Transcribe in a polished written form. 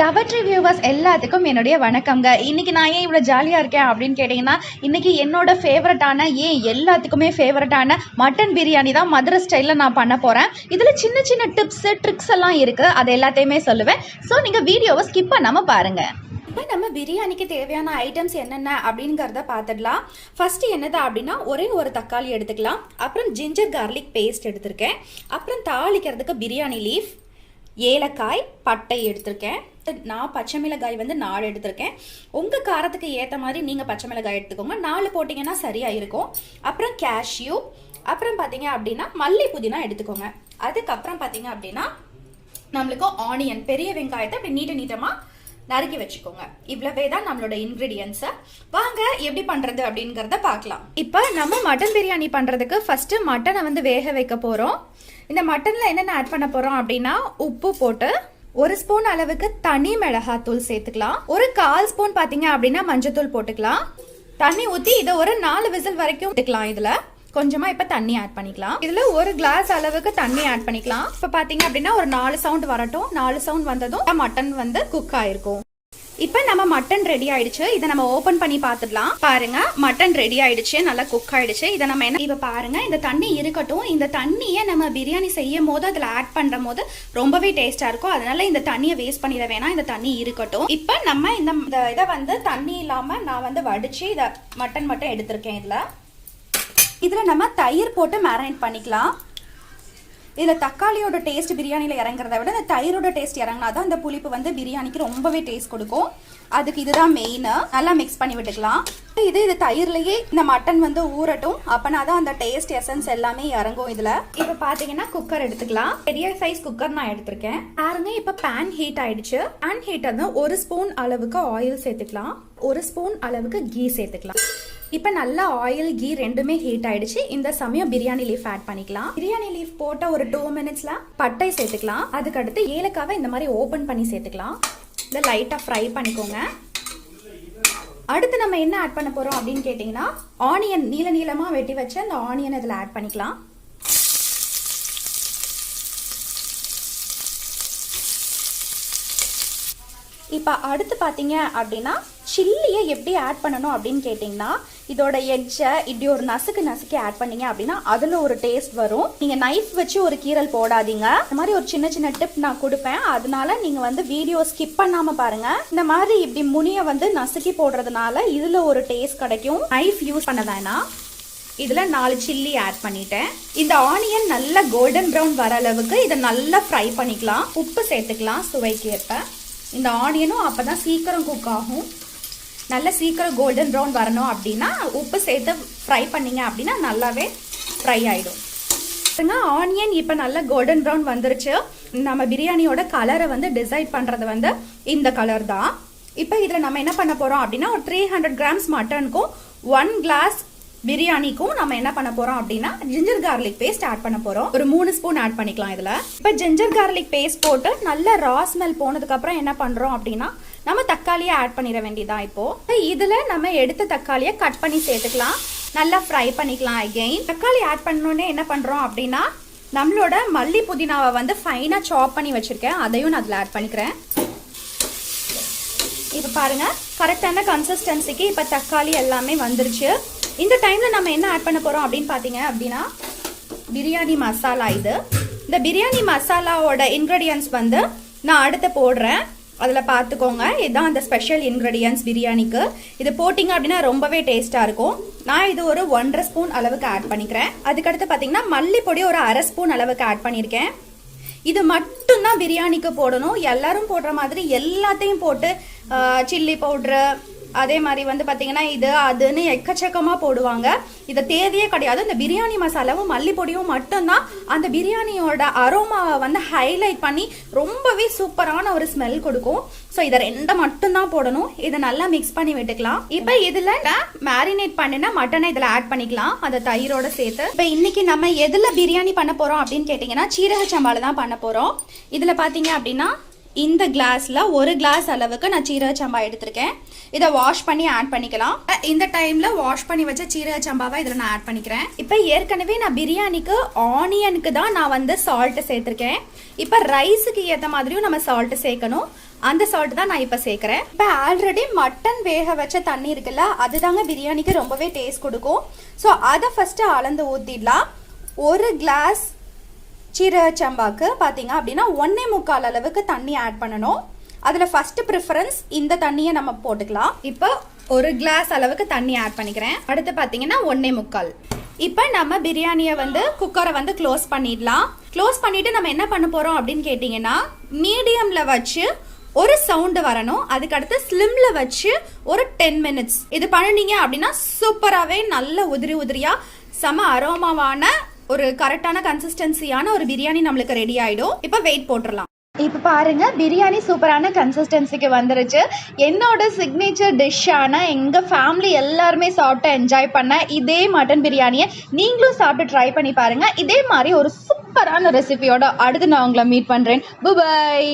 டவட்ரி viewers எல்லாத்துக்கும் என்னுடைய வணக்கங்க. இன்னைக்கு நான் ஏன் இவ்வளோ ஜாலியாக இருக்கேன் அப்படின்னு கேட்டிங்கன்னா, இன்னைக்கு என்னோட ஃபேவரட்டான எல்லாத்துக்குமே ஃபேவரட்டான மட்டன் பிரியாணி தான் மதுரை ஸ்டைலில் நான் பண்ண போகிறேன். இதில் சின்ன சின்ன டிப்ஸு ட்ரிக்ஸ் எல்லாம் இருக்குது, அது எல்லாத்தையுமே சொல்லுவேன். ஸோ நீங்கள் வீடியோவை ஸ்கிப் பண்ணாமல் பாருங்கள். இப்போ நம்ம பிரியாணிக்கு தேவையான ஐட்டம்ஸ் என்னென்ன அப்படிங்கிறத பார்த்துடலாம். ஃபஸ்ட்டு என்னது அப்படின்னா, ஒரே ஒரு தக்காளி எடுத்துக்கலாம். அப்புறம் ஜிஞ்சர் கார்லிக் பேஸ்ட் எடுத்திருக்கேன். அப்புறம் தாளிக்கிறதுக்கு பிரியாணி லீஃப், ஏலக்காய், பட்டை எடுத்திருக்கேன். நான் பச்சை மிளகாய் 4 எடுத்திருக்கேன். உங்கள் காரத்துக்கு ஏற்ற மாதிரி நீங்கள் பச்சை மிளகாய் எடுத்துக்கோங்க. 4 போட்டிங்கன்னா சரியாக இருக்கும். அப்புறம் கேஷ்யூ, அப்புறம் பார்த்தீங்க அப்படின்னா மல்லி புதினா எடுத்துக்கோங்க. அதுக்கப்புறம் பார்த்தீங்க அப்படின்னா நம்மளுக்கு ஆனியன், பெரிய வெங்காயத்தை அப்படி நீட்டமாக நறுக்கி வச்சுக்கோங்க. இவ்வளவே தான் நம்மளோட இன்கிரீடியன்ஸை. வாங்க எப்படி பண்ணுறது அப்படிங்கிறத பார்க்கலாம். இப்போ நம்ம மட்டன் பிரியாணி பண்ணுறதுக்கு ஃபஸ்ட்டு மட்டனை வேக வைக்க போகிறோம். இந்த மட்டனில் என்னென்ன ஆட் பண்ண போகிறோம் அப்படின்னா, உப்பு போட்டு 1 ஸ்பூன் அளவுக்கு தனி மிளகாத்தூள் சேர்த்துக்கலாம். ஒரு 1/4 ஸ்பூன் பார்த்தீங்க அப்படின்னா மஞ்சத்தூள் போட்டுக்கலாம். தண்ணி ஊற்றி இதை ஒரு 4 விசில் வரைக்கும் விட்டுக்கலாம். இதில் கொஞ்சமாக இப்போ தண்ணி ஆட் பண்ணிக்கலாம். இதில் 1 கிளாஸ் அளவுக்கு தண்ணி ஆட் பண்ணிக்கலாம். இப்போ பார்த்தீங்க அப்படின்னா ஒரு 4 சவுண்ட் வரட்டும். 4 சவுண்ட் வந்ததும் மட்டன் குக் ஆயிருக்கும். இப்போ நம்ம மட்டன் ரெடி ஆயிடுச்சு. இதை நம்ம ஓபன் பண்ணி பார்த்துடலாம். பாருங்க, மட்டன் ரெடி ஆயிடுச்சு, நல்லா குக் ஆயிடுச்சு. இதை நம்ம என்ன இப்போ பாருங்க, இந்த தண்ணி இருக்கட்டும். இந்த தண்ணியை நம்ம பிரியாணி செய்யும் போது அதில் ஆட் பண்ற போது ரொம்பவே டேஸ்டா இருக்கும். அதனால இந்த தண்ணியை வேஸ்ட் பண்ணிட வேணாம், இந்த தண்ணி இருக்கட்டும். இப்போ நம்ம இந்த இதை தண்ணி இல்லாம நான் வடிச்சு இதை மட்டன் மட்டும் எடுத்திருக்கேன். இதுல நம்ம தயிர் போட்டு மேரினேட் பண்ணிக்கலாம். இதில் தக்காளியோட டேஸ்ட் பிரியாணியில் இறங்குறத விட இந்த தயிரோட டேஸ்ட் இறங்கினா தான் இந்த புளிப்பு பிரியாணிக்கு ரொம்பவே டேஸ்ட் கொடுக்கும். அதுக்கு இதுதான் மெயின். நல்லா மிக்ஸ் பண்ணி விட்டுக்கலாம். இது தயிர்லயே இந்த மட்டன் ஊறட்டும். அப்பனா தான் அந்த டேஸ்ட் எசன்ஸ் எல்லாமே இறங்கும். இதில் இப்போ பார்த்தீங்கன்னா குக்கர் எடுத்துக்கலாம். பெரிய சைஸ் குக்கர் நான் எடுத்திருக்கேன். பாருங்க, இப்போ பேன் ஹீட் ஆயிடுச்சு. பேன் ஹீட் 1 ஸ்பூன் அளவுக்கு ஆயில் சேர்த்துக்கலாம். 1 ஸ்பூன் அளவுக்கு கீ சேர்த்துக்கலாம். இப்போ நல்லா ஆயில் கீ ரெண்டுமே ஹீட் ஆயிடுச்சு. இந்த சமயம் பிரியாணி லீஃப் ஆட் பண்ணிக்கலாம். பிரியாணி லீஃப் போட்ட ஒரு 2 மினிட்ஸ்ல பட்டை சேர்த்துக்கலாம். அதுக்கடுத்து ஏலக்காவை இந்த மாதிரி ஓபன் பண்ணி சேர்த்துக்கலாம். இதை லைட்டா ஃப்ரை பண்ணிக்கோங்க. அடுத்து நம்ம என்ன ஆட் பண்ண போறோம் அப்படின்னு கேட்டீங்கன்னா, ஆனியன் நீளமா வெட்டி வச்சு அந்த ஆனியன் இதில் ஆட் பண்ணிக்கலாம். இப்போ அடுத்து பார்த்தீங்க அப்படின்னா, சில்லியை எப்படி ஆட் பண்ணணும் அப்படின்னு கேட்டிங்கன்னா, இதோட எட்ஜை இப்படி ஒரு நசுக்கி ஆட் பண்ணீங்க அப்படின்னா அதில் ஒரு டேஸ்ட் வரும். நீங்கள் நைஃப் வச்சு ஒரு கீரல் போடாதீங்க. இந்த மாதிரி ஒரு சின்ன டிப் நான் கொடுப்பேன். அதனால நீங்கள் வீடியோ ஸ்கிப் பண்ணாமல் பாருங்கள். இந்த மாதிரி இப்படி முனியை நசுக்கி போடுறதுனால இதில் ஒரு டேஸ்ட் கிடைக்கும். நைஃப் யூஸ் பண்ண வேணாம். இதில் 4 சில்லி ஆட் பண்ணிட்டேன். இந்த ஆனியன் நல்லா கோல்டன் ப்ரௌன் வர அளவுக்கு இதை நல்லா ஃப்ரை பண்ணிக்கலாம். உப்பு சேர்த்துக்கலாம் சுவைக்கு ஏற்ப. இந்த ஆனியனும் அப்பதான் சீக்கிரம் குக் ஆகும். நல்ல சீக்கிரம் கோல்டன் ப்ரௌன் வரணும் அப்படின்னா உப்பு சேர்த்து ஃப்ரை பண்ணீங்க அப்படின்னா நல்லாவே ஃப்ரை ஆயிடும். ஆனியன் இப்போ நல்லா கோல்டன் ப்ரௌன் வந்துருச்சு. நம்ம பிரியாணியோட கலரை டிசைட் பண்றது இந்த கலர் தான். இப்போ இதில் நம்ம என்ன பண்ண போறோம் அப்படின்னா, ஒரு 300 கிராம்ஸ் மட்டனுக்கும் 1 கிளாஸ் பிரியாணிக்கும் நம்ம என்ன பண்ண போறோம் அப்படின்னா, ஜிஞ்சர் கார்லிக் பேஸ்ட் ஆட் பண்ண போறோம். ஒரு 3 ஸ்பூன் ஆட் பண்ணிக்கலாம். இதுல இப்ப ஜிஞ்சர் கார்லிக் பேஸ்ட் போட்டு நல்ல ரா ஸ்மெல் போனதுக்கு அப்புறம் என்ன பண்றோம் அப்படின்னா, நம்ம தக்காளியை ஆட் பண்ணிட வேண்டியதான். இப்போ இதுல நம்ம எடுத்த தக்காளியை கட் பண்ணி சேர்த்துக்கலாம். நல்லா ஃப்ரை பண்ணிக்கலாம். அகைன் தக்காளி ஆட் பண்ணோடனே என்ன பண்றோம் அப்படின்னா, நம்மளோட மல்லி புதினாவை ஃபைனா சாப் பண்ணி வச்சிருக்கேன், அதையும் நான் அதுல ஆட் பண்ணிக்கிறேன். இப்ப பாருங்க, கரெக்டான கன்சிஸ்டன்சிக்கு இப்ப தக்காளி எல்லாமே வந்துருச்சு. இந்த டைம்ல நம்ம என்ன ஆட் பண்ண போறோம் அப்படின்னு பாத்தீங்க அப்படின்னா, பிரியாணி மசாலா. இந்த பிரியாணி மசாலாவோட இன்கிரீடியன்ஸ் நான் அடுத்து போடுறேன். அதில் பார்த்துக்கோங்க. இதுதான் அந்த ஸ்பெஷல் இன்கிரீடியன்ஸ் பிரியாணிக்கு. இது போட்டிங்க அப்படின்னா ரொம்பவே டேஸ்ட்டாக இருக்கும். நான் இது ஒரு 1.5 ஸ்பூன் அளவுக்கு ஆட் பண்ணிக்கிறேன். அதுக்கடுத்து பார்த்தீங்கன்னா மல்லிப்பொடி ஒரு 1/2 ஸ்பூன் அளவுக்கு ஆட் பண்ணியிருக்கேன். இது மட்டும்தான் பிரியாணிக்கு போடணும். எல்லாரும் போடுற மாதிரி எல்லாத்தையும் போட்டு சில்லி பவுட்ரு, அதே மாதிரி பார்த்தீங்கன்னா இது அதுன்னு எக்கச்சக்கமாக போடுவாங்க. இதை தேவையே கிடையாது. இந்த பிரியாணி மசாலாவும் மல்லிப்பொடியும் மட்டும்தான் அந்த பிரியாணியோட அரோமாவை ஹைலைட் பண்ணி ரொம்பவே சூப்பரான ஒரு ஸ்மெல் கொடுக்கும். ஸோ இதை 2 மட்டும்தான் போடணும். இதை நல்லா மிக்ஸ் பண்ணி விட்டுக்கலாம். இப்போ இதில் மேரினேட் பண்ணினா மட்டனை இதில் ஆட் பண்ணிக்கலாம், அந்த தயிரோட சேர்த்து. இப்போ இன்னைக்கு நம்ம எதில் பிரியாணி பண்ண போகிறோம் அப்படின்னு கேட்டிங்கன்னா, சீரக சம்பால தான் பண்ண போகிறோம். இதில் பார்த்தீங்க அப்படின்னா இந்த கிளாஸ்ல 1 கிளாஸ் அளவுக்கு நான் சீரக சம்பா எடுத்திருக்கேன். இதை வாஷ் பண்ணி ஆட் பண்ணிக்கலாம். இந்த டைம்ல வாஷ் பண்ணி வச்ச சீரக சம்பாவை இதில் நான் ஆட் பண்ணிக்கிறேன். இப்போ ஏற்கனவே நான் பிரியாணிக்கு ஆனியனுக்கு தான் நான் சால்ட் சேர்த்திருக்கேன். இப்போ ரைஸுக்கு ஏற்ற மாதிரியும் நம்ம சால்ட் சேர்க்கணும். அந்த சால்ட் தான் நான் இப்போ சேர்க்குறேன். இப்போ ஆல்ரெடி மட்டன் வேக வச்ச தண்ணி இருக்குல்ல, அதுதாங்க பிரியாணிக்கு ரொம்பவே டேஸ்ட் கொடுக்கும். ஸோ அதை ஃபஸ்ட்டு அளந்து ஊற்றிடலாம். 1 கிளாஸ் சீரக சம்பாக்கு பார்த்தீங்க அப்படின்னா 1.25 அளவுக்கு தண்ணி ஆட் பண்ணணும். அதில் ஃபஸ்ட்டு ப்ரிஃபரன்ஸ் இந்த தண்ணியை நம்ம போட்டுக்கலாம். இப்போ 1 கிளாஸ் அளவுக்கு தண்ணி ஆட் பண்ணிக்கிறேன். அடுத்து பார்த்தீங்கன்னா 1.25. இப்போ நம்ம பிரியாணியை குக்கரை க்ளோஸ் பண்ணிடலாம். க்ளோஸ் பண்ணிவிட்டு நம்ம என்ன பண்ண போகிறோம் அப்படின்னு கேட்டிங்கன்னா, மீடியமில் வச்சு ஒரு சவுண்டு வரணும். அதுக்கடுத்து ஸ்லிம்மில் வச்சு ஒரு 10 மினிட்ஸ் இது பண்ணினீங்க அப்படின்னா சூப்பராகவே நல்ல உதிரி உதிரியாக செம அரோமாவான ஒரு கரெக்டான கன்சிஸ்டன்சியான ஒரு பிரியாணி நம்மளுக்கு ரெடி ஆகிடும். இப்போ வெயிட் போட்டுடலாம். இப்போ பாருங்க, பிரியாணி சூப்பரான கன்சிஸ்டன்சிக்கு வந்துருச்சு. என்னோட சிக்னேச்சர் டிஷ்ஷான எங்கள் ஃபேமிலி எல்லாருமே சாப்பிட்டு என்ஜாய் பண்ண இதே மட்டன் பிரியாணியை நீங்களும் சாப்பிட்டு ட்ரை பண்ணி பாருங்கள். இதே மாதிரி ஒரு சூப்பரான ரெசிபியோட அடுத்து நான் உங்களை மீட் பண்ணுறேன். பை.